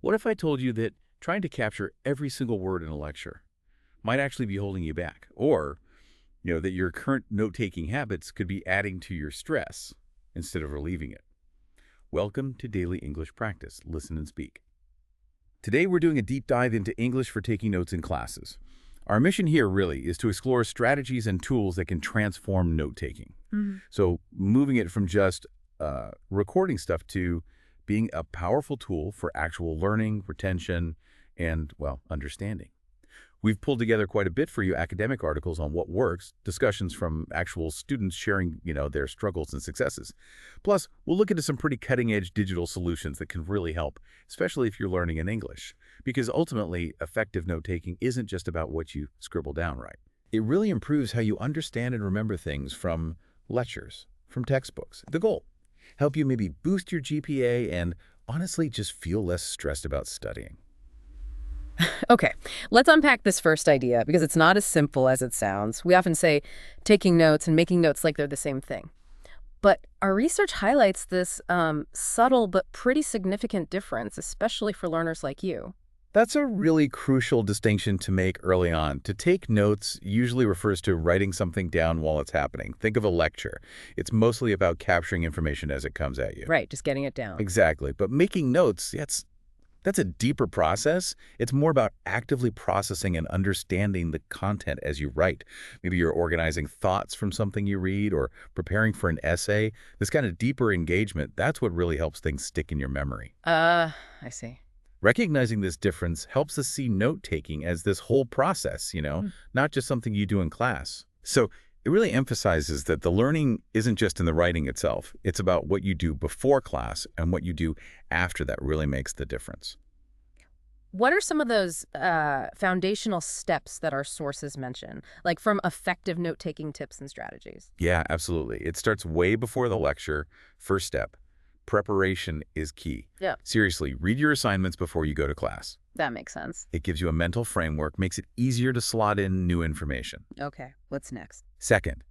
What if I told you that trying to capture every single word in a lecture might actually be holding you back? Or, that your current note-taking habits could be adding to your stress instead of relieving it. Welcome to Daily English Practice. Listen and speak. Today we're doing a deep dive into English for taking notes in classes. Our mission here really is to explore strategies and tools that can transform note-taking. So moving it from just recording stuff to being a powerful tool for actual learning, retention, and, well, understanding. We've pulled together quite a bit for you academic articles on what works, discussions from actual students sharing, their struggles and successes. Plus, we'll look into some pretty cutting-edge digital solutions that can really help, especially if you're learning in English. Because ultimately, effective note-taking isn't just about what you scribble down, right? It really improves how you understand and remember things from lectures, from textbooks. The goal: help you maybe boost your GPA and honestly just feel less stressed about studying. Okay, let's unpack this first idea because it's not as simple as it sounds. We often say taking notes and making notes like they're the same thing. But our research highlights this subtle but pretty significant difference, especially for learners like you. That's a really crucial distinction to make early on. To take notes usually refers to writing something down while it's happening. Think of a lecture. It's mostly about capturing information as it comes at you. Right, just getting it down. Exactly. But making notes, that's a deeper process. It's more about actively processing and understanding the content as you write. Maybe you're organizing thoughts from something you read or preparing for an essay. This kind of deeper engagement, that's what really helps things stick in your memory. I see. Recognizing this difference helps us see note-taking as this whole process, not just something you do in class. So it really emphasizes that the learning isn't just in the writing itself. It's about what you do before class, and what you do after that really makes the difference. What are some of those foundational steps that our sources mention, like from effective note-taking tips and strategies? Yeah, absolutely. It starts way before the lecture. First step: preparation is key. Yeah. Seriously, read your assignments before you go to class. That makes sense. It gives you a mental framework, makes it easier to slot in new information. Okay, what's next? Second,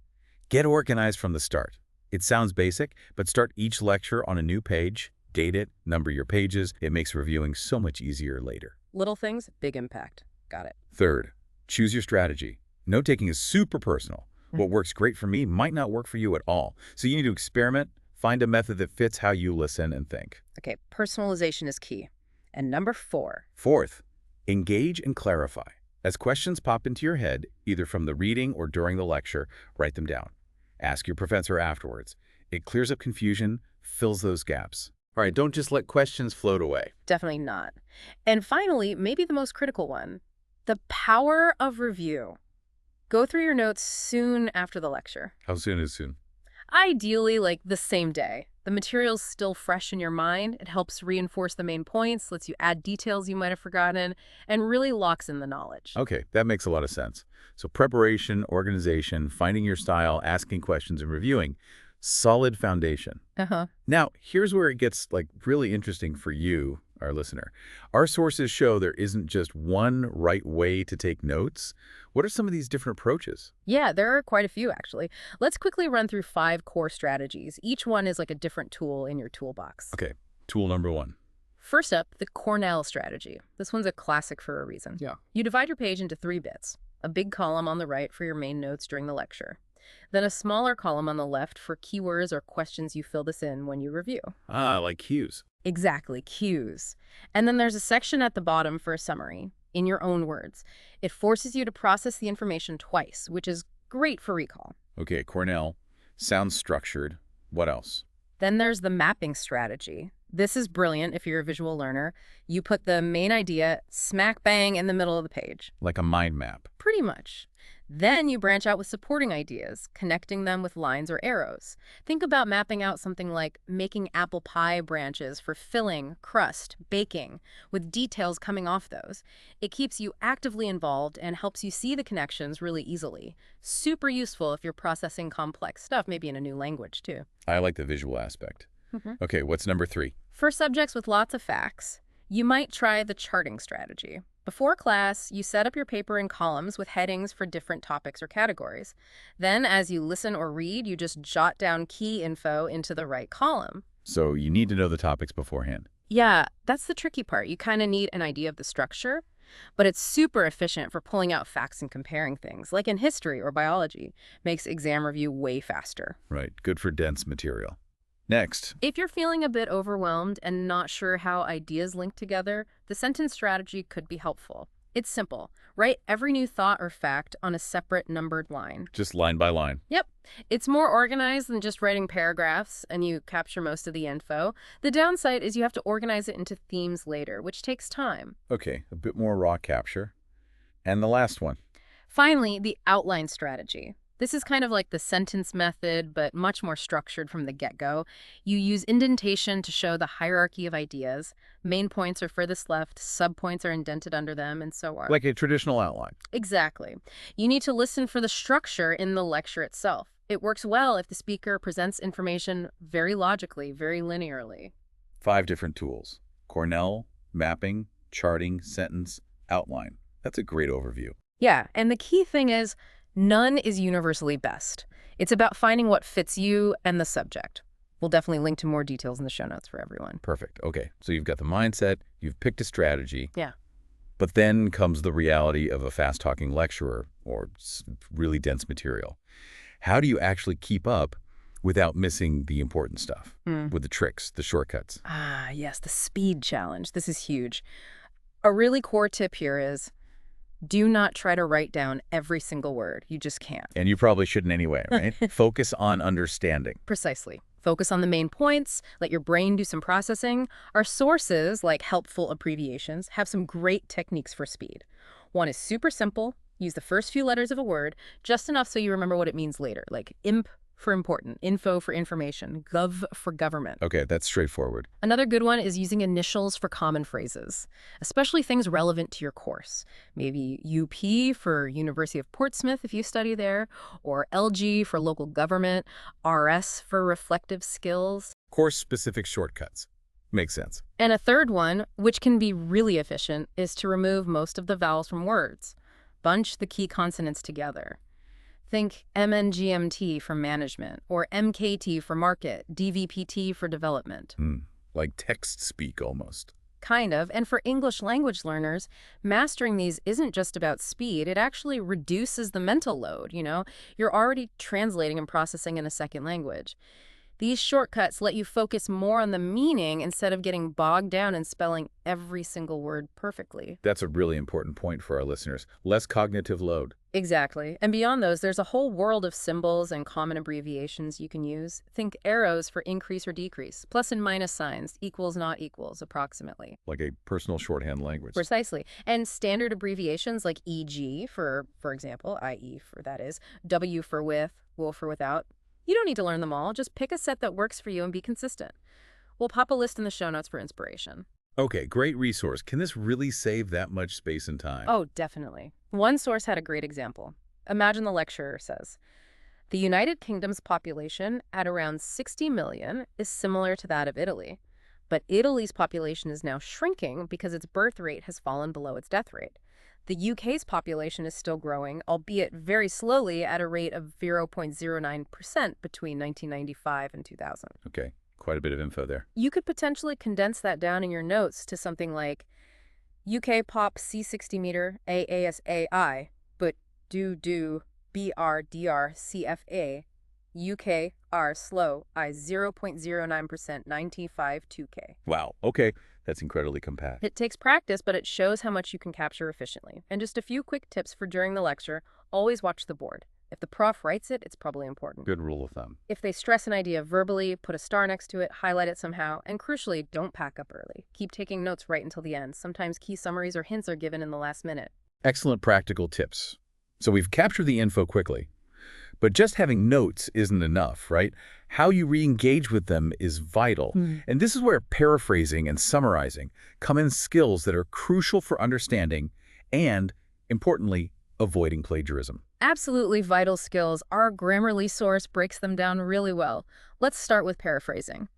get organized from the start. It sounds basic, but start each lecture on a new page, date it, number your pages. It makes reviewing so much easier later. Little things, big impact. Got it. Third, choose your strategy. Note-taking is super personal. What works great for me might not work for you at all. So you need to experiment, find a method that fits how you listen and think. Okay, personalization is key. And number 4. Fourth, engage and clarify. As questions pop into your head, either from the reading or during the lecture, write them down. Ask your professor afterwards. It clears up confusion, fills those gaps. All right, don't just let questions float away. Definitely not. And finally, maybe the most critical one, the power of review. Go through your notes soon after the lecture. How soon is soon? Ideally, like the same day. The material's still fresh in your mind. It helps reinforce the main points, lets you add details you might have forgotten, and really locks in the knowledge. Okay, that makes a lot of sense. So preparation, organization, finding your style, asking questions, and reviewing. Solid foundation. Now, here's where it gets really interesting for you, our listener. Our sources show there isn't just one right way to take notes. What are some of these different approaches? Yeah, there are quite a few, actually. Let's quickly run through 5 core strategies. Each one is like a different tool in your toolbox. Okay, tool number 1. First up, the Cornell strategy. This one's a classic for a reason. Yeah. You divide your page into 3 bits. A big column on the right for your main notes during the lecture. Then a smaller column on the left for keywords or questions you fill this in when you review. Ah, like cues. Exactly, cues. And then there's a section at the bottom for a summary, in your own words. It forces you to process the information twice, which is great for recall. Okay, Cornell. Sounds structured. What else? Then there's the mapping strategy. This is brilliant if you're a visual learner. You put the main idea smack bang in the middle of the page. Like a mind map. Pretty much. Then you branch out with supporting ideas, connecting them with lines or arrows. Think about mapping out something like making apple pie branches for filling, crust, baking, with details coming off those. It keeps you actively involved and helps you see the connections really easily. Super useful if you're processing complex stuff, maybe in a new language too. I like the visual aspect. Okay, what's number 3? For subjects with lots of facts, you might try the charting strategy. Before class, you set up your paper in columns with headings for different topics or categories. Then, as you listen or read, you just jot down key info into the right column. So you need to know the topics beforehand. Yeah, that's the tricky part. You kind of need an idea of the structure, but it's super efficient for pulling out facts and comparing things, like in history or biology. Makes exam review way faster. Right, good for dense material. Next, If you're feeling a bit overwhelmed and not sure how ideas link together, the sentence strategy could be helpful. It's simple. Write every new thought or fact on a separate numbered line. just line by line. Yep. It's more organized than just writing paragraphs, and you capture most of the info. The downside is you have to organize it into themes later, which takes time. Okay, a bit more raw capture. And the last one. Finally, the outline strategy. This is kind of like the sentence method, but much more structured from the get-go. You use indentation to show the hierarchy of ideas. Main points are furthest left, subpoints are indented under them, and so on. Like a traditional outline. Exactly. You need to listen for the structure in the lecture itself. It works well if the speaker presents information very logically, very linearly. 5 different tools. Cornell, mapping, charting, sentence, outline. That's a great overview. Yeah, and the key thing is, none is universally best. It's about finding what fits you and the subject. We'll definitely link to more details in the show notes for everyone. Perfect. Okay, so you've got the mindset, you've picked a strategy. Yeah. But then comes the reality of a fast-talking lecturer or really dense material. How do you actually keep up without missing the important stuff? With the tricks, the shortcuts? Ah, yes, the speed challenge. This is huge. A really core tip here is do not try to write down every single word. You just can't. And you probably shouldn't anyway, right? Focus on understanding. Precisely. Focus on the main points, let your brain do some processing. Our sources, like helpful abbreviations, have some great techniques for speed. One is super simple. Use the first few letters of a word, just enough so you remember what it means later, like imp for important, info for information, gov for government. Okay, that's straightforward. Another good one is using initials for common phrases, especially things relevant to your course. Maybe UP for University of Portsmouth if you study there, or LG for local government, RS for reflective skills. Course-specific shortcuts. Makes sense. And a third one, which can be really efficient, is to remove most of the vowels from words. Bunch the key consonants together. Think MNGMT for management, or MKT for market, DVPT for development. Like text speak almost. Kind of. And for English language learners, mastering these isn't just about speed. It actually reduces the mental load, you know? You're already translating and processing in a second language. These shortcuts let you focus more on the meaning instead of getting bogged down in spelling every single word perfectly. That's a really important point for our listeners. Less cognitive load. Exactly. And beyond those, there's a whole world of symbols and common abbreviations you can use. Think arrows for increase or decrease, plus and minus signs, equals, not equals, approximately. Like a personal shorthand language. Precisely. And standard abbreviations like EG for example, IE for that is, W for with, will for without. You don't need to learn them all. Just pick a set that works for you and be consistent. We'll pop a list in the show notes for inspiration. Okay, great resource. Can this really save that much space and time? Oh, definitely. One source had a great example. Imagine the lecturer says, the United Kingdom's population at around 60 million is similar to that of Italy. But Italy's population is now shrinking because its birth rate has fallen below its death rate. The UK's population is still growing, albeit very slowly at a rate of 0.09% between 1995 and 2000. Okay, quite a bit of info there. You could potentially condense that down in your notes to something like UK pop C60 meter AASAI, but do BRDR CFA, UK R slow I 0.09% 95 2K. Wow, okay. That's incredibly compact. It takes practice, but it shows how much you can capture efficiently. And just a few quick tips for during the lecture: always watch the board. If the prof writes it, it's probably important. Good rule of thumb. If they stress an idea verbally, put a star next to it, highlight it somehow, and crucially, don't pack up early. Keep taking notes right until the end. Sometimes key summaries or hints are given in the last minute. Excellent practical tips. So we've captured the info quickly. But just having notes isn't enough, right? How you re-engage with them is vital. And this is where paraphrasing and summarizing come in skills that are crucial for understanding and, importantly, avoiding plagiarism. Absolutely vital skills. Our Grammarly source breaks them down really well. Let's start with paraphrasing.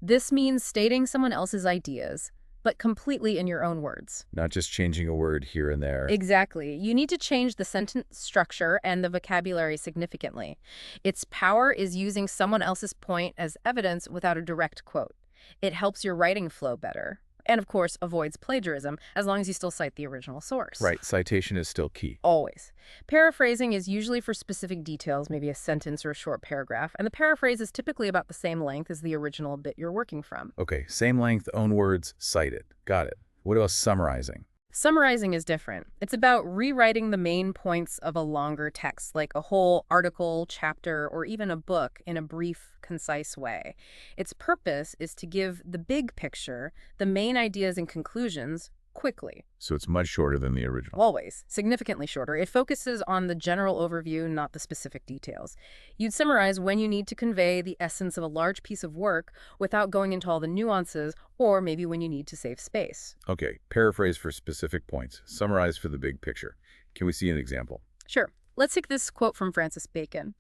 This means stating someone else's ideas, but completely in your own words. Not just changing a word here and there. Exactly. You need to change the sentence structure and the vocabulary significantly. Its power is using someone else's point as evidence without a direct quote. It helps your writing flow better. And of course, avoids plagiarism as long as you still cite the original source. Right, citation is still key. Always. Paraphrasing is usually for specific details, maybe a sentence or a short paragraph, and the paraphrase is typically about the same length as the original bit you're working from. Okay, same length, own words, cited. Got it. What about summarizing? Summarizing is different. It's about rewriting the main points of a longer text, like a whole article, chapter, or even a book in a brief, concise way. Its purpose is to give the big picture, the main ideas and conclusions, quickly. So it's much shorter than the original. Always. Significantly shorter. It focuses on the general overview, not the specific details. You'd summarize when you need to convey the essence of a large piece of work without going into all the nuances, or maybe when you need to save space. Okay, paraphrase for specific points, summarize for the big picture. Can we see an example? Sure. Let's take this quote from Francis Bacon.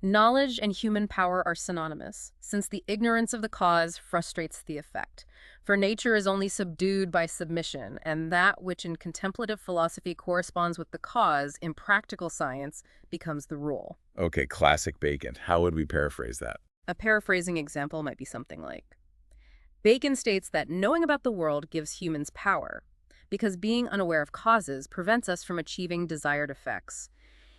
Knowledge and human power are synonymous, since the ignorance of the cause frustrates the effect. For nature is only subdued by submission, and that which in contemplative philosophy corresponds with the cause in practical science becomes the rule. Okay, classic Bacon. How would we paraphrase that? A paraphrasing example might be something like, Bacon states that knowing about the world gives humans power, because being unaware of causes prevents us from achieving desired effects.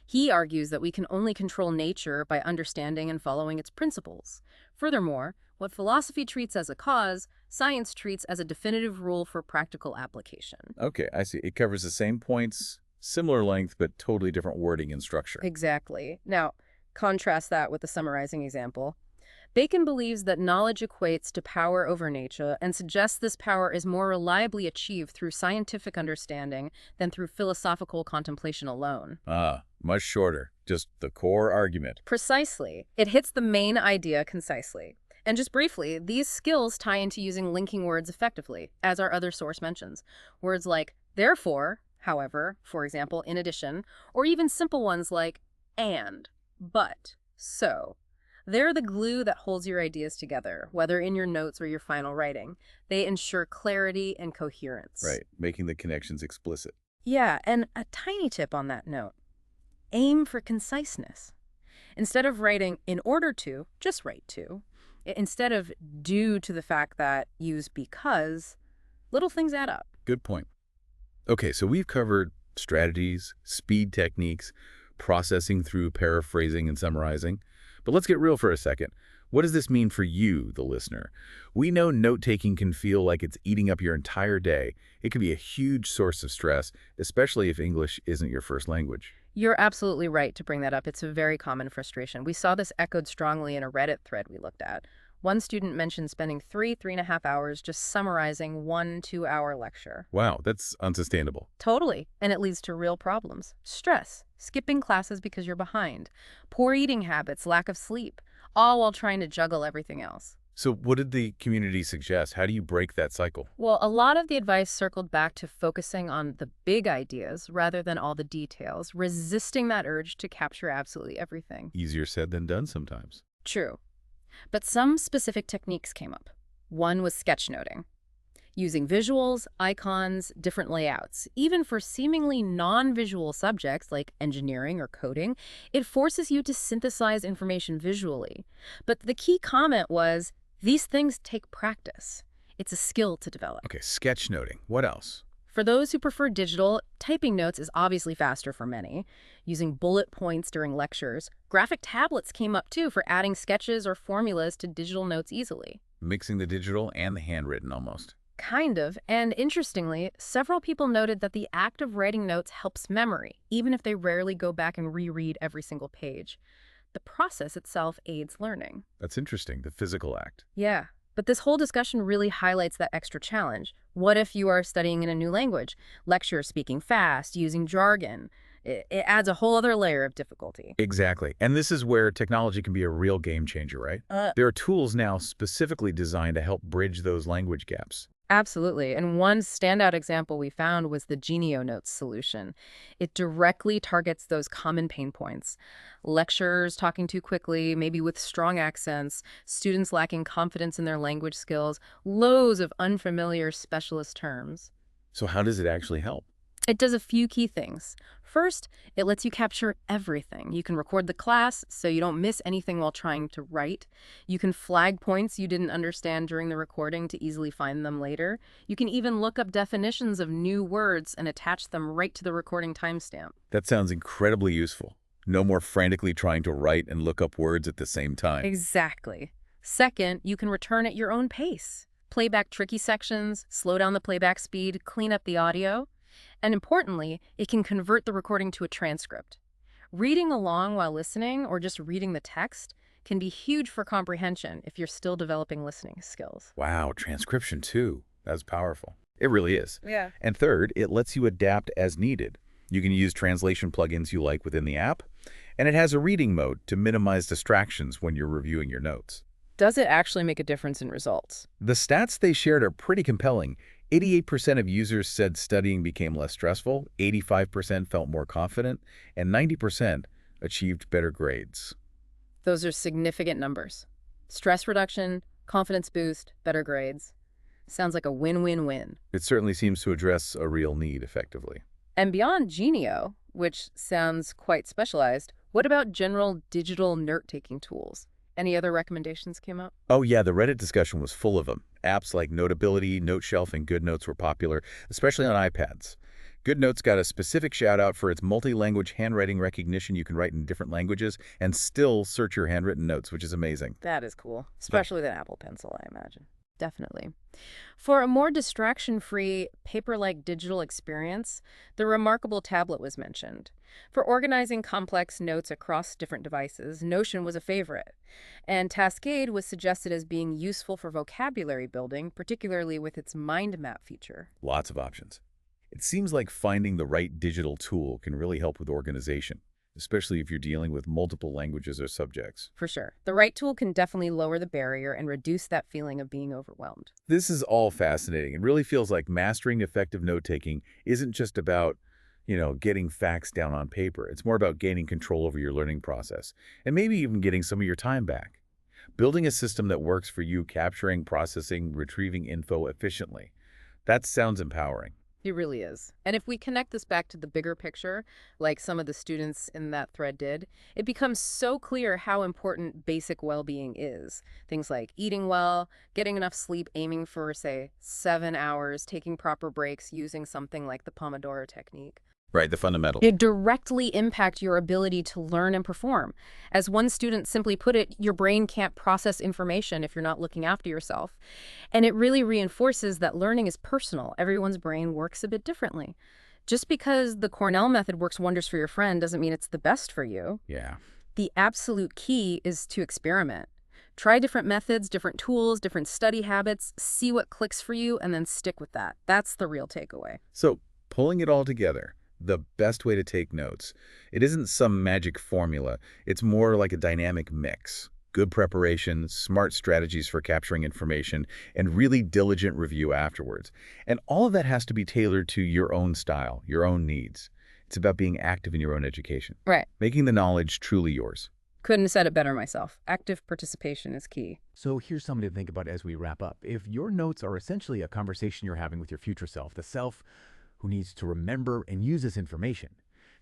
He argues that we can only control nature by understanding and following its principles. Furthermore, what philosophy treats as a cause, science treats as a definitive rule for practical application. Okay, I see. It covers the same points, similar length, but totally different wording and structure. Exactly. Now, contrast that with the summarizing example. Bacon believes that knowledge equates to power over nature and suggests this power is more reliably achieved through scientific understanding than through philosophical contemplation alone. Ah, much shorter. Just the core argument. Precisely. It hits the main idea concisely. And just briefly, these skills tie into using linking words effectively, as our other source mentions. Words like therefore, however, for example, in addition, or even simple ones like and, but, so. They're the glue that holds your ideas together, whether in your notes or your final writing. They ensure clarity and coherence. Right, making the connections explicit. Yeah, and a tiny tip on that note. Aim for conciseness. Instead of writing in order to, just write to. Instead of due to the fact that, use because. Little things add up. Good point. Okay, so we've covered strategies, speed techniques, processing through paraphrasing and summarizing. But let's get real for a second. What does this mean for you, the listener? We know note-taking can feel like it's eating up your entire day. It can be a huge source of stress, especially if English isn't your first language. You're absolutely right to bring that up. It's a very common frustration. We saw this echoed strongly in a Reddit thread we looked at. One student mentioned spending 3.5 hours just summarizing 1 2-hour lecture. Wow, that's unsustainable. Totally. And it leads to real problems. Stress, skipping classes because you're behind, poor eating habits, lack of sleep, all while trying to juggle everything else. So what did the community suggest? How do you break that cycle? Well, a lot of the advice circled back to focusing on the big ideas rather than all the details, resisting that urge to capture absolutely everything. Easier said than done sometimes. True. But some specific techniques came up. One was sketchnoting, using visuals, icons, different layouts. Even for seemingly non-visual subjects like engineering or coding, it forces you to synthesize information visually. But the key comment was, these things take practice. It's a skill to develop. Okay, sketchnoting. What else? For those who prefer digital, typing notes is obviously faster for many. Using bullet points during lectures, graphic tablets came up too for adding sketches or formulas to digital notes easily. Mixing the digital and the handwritten almost. Kind of, and interestingly, several people noted that the act of writing notes helps memory, even if they rarely go back and reread every single page. The process itself aids learning. That's interesting, the physical act. Yeah. But this whole discussion really highlights that extra challenge. What if you are studying in a new language? Lecturers speaking fast, using jargon. It adds a whole other layer of difficulty. Exactly. And this is where technology can be a real game changer, right? There are tools now specifically designed to help bridge those language gaps. Absolutely. And one standout example we found was the Genio Notes solution. It directly targets those common pain points. Lecturers talking too quickly, maybe with strong accents, students lacking confidence in their language skills, loads of unfamiliar specialist terms. So how does it actually help? It does a few key things. First, it lets you capture everything. You can record the class so you don't miss anything while trying to write. You can flag points you didn't understand during the recording to easily find them later. You can even look up definitions of new words and attach them right to the recording timestamp. That sounds incredibly useful. No more frantically trying to write and look up words at the same time. Exactly. Second, you can return at your own pace. Play back tricky sections, slow down the playback speed, clean up the audio. And importantly, it can convert the recording to a transcript. Reading along while listening or just reading the text can be huge for comprehension if you're still developing listening skills. Wow, transcription too. That's powerful. It really is. Yeah. And third, it lets you adapt as needed. You can use translation plugins you like within the app, and it has a reading mode to minimize distractions when you're reviewing your notes. Does it actually make a difference in results? The stats they shared are pretty compelling. 88% of users said studying became less stressful, 85% felt more confident, and 90% achieved better grades. Those are significant numbers. Stress reduction, confidence boost, better grades. Sounds like a win-win-win. It certainly seems to address a real need effectively. And beyond Genio, which sounds quite specialized, what about general digital note-taking tools? Any other recommendations came up? Oh yeah, the Reddit discussion was full of them. Apps like Notability, NoteShelf, and GoodNotes were popular, especially on iPads. GoodNotes got a specific shout-out for its multi-language handwriting recognition. You can write in different languages and still search your handwritten notes, which is amazing. That is cool, especially with an Apple Pencil, I imagine. Definitely. For a more distraction-free, paper-like digital experience, the Remarkable tablet was mentioned. For organizing complex notes across different devices, Notion was a favorite. And Tascade was suggested as being useful for vocabulary building, particularly with its mind map feature. Lots of options. It seems like finding the right digital tool can really help with organization, especially if you're dealing with multiple languages or subjects. For sure. The right tool can definitely lower the barrier and reduce that feeling of being overwhelmed. This is all fascinating. It really feels like mastering effective note-taking isn't just about, getting facts down on paper. It's more about gaining control over your learning process and maybe even getting some of your time back. Building a system that works for you, capturing, processing, retrieving info efficiently. That sounds empowering. It really is. And if we connect this back to the bigger picture, like some of the students in that thread did, it becomes so clear how important basic well-being is. Things like eating well, getting enough sleep, aiming for, say, 7 hours, taking proper breaks, using something like the Pomodoro technique. Right, the fundamental. It directly impact your ability to learn and perform. As one student simply put it, your brain can't process information if you're not looking after yourself. And it really reinforces that learning is personal. Everyone's brain works a bit differently. Just because the Cornell method works wonders for your friend doesn't mean it's the best for you. Yeah. The absolute key is to experiment. Try different methods, different tools, different study habits, see what clicks for you, and then stick with that. That's the real takeaway. So, pulling it all together, the best way to take notes. It isn't some magic formula. It's more like a dynamic mix. Good preparation, smart strategies for capturing information, and really diligent review afterwards. And all of that has to be tailored to your own style, your own needs. It's about being active in your own education. Right. Making the knowledge truly yours. Couldn't have said it better myself. Active participation is key. So here's something to think about as we wrap up. If your notes are essentially a conversation you're having with your future self, the self who needs to remember and use this information,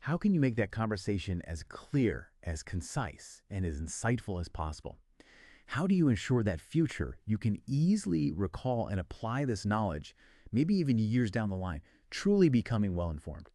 how can you make that conversation as clear, as concise, and as insightful as possible? How do you ensure that future you can easily recall and apply this knowledge, maybe even years down the line, truly becoming well-informed?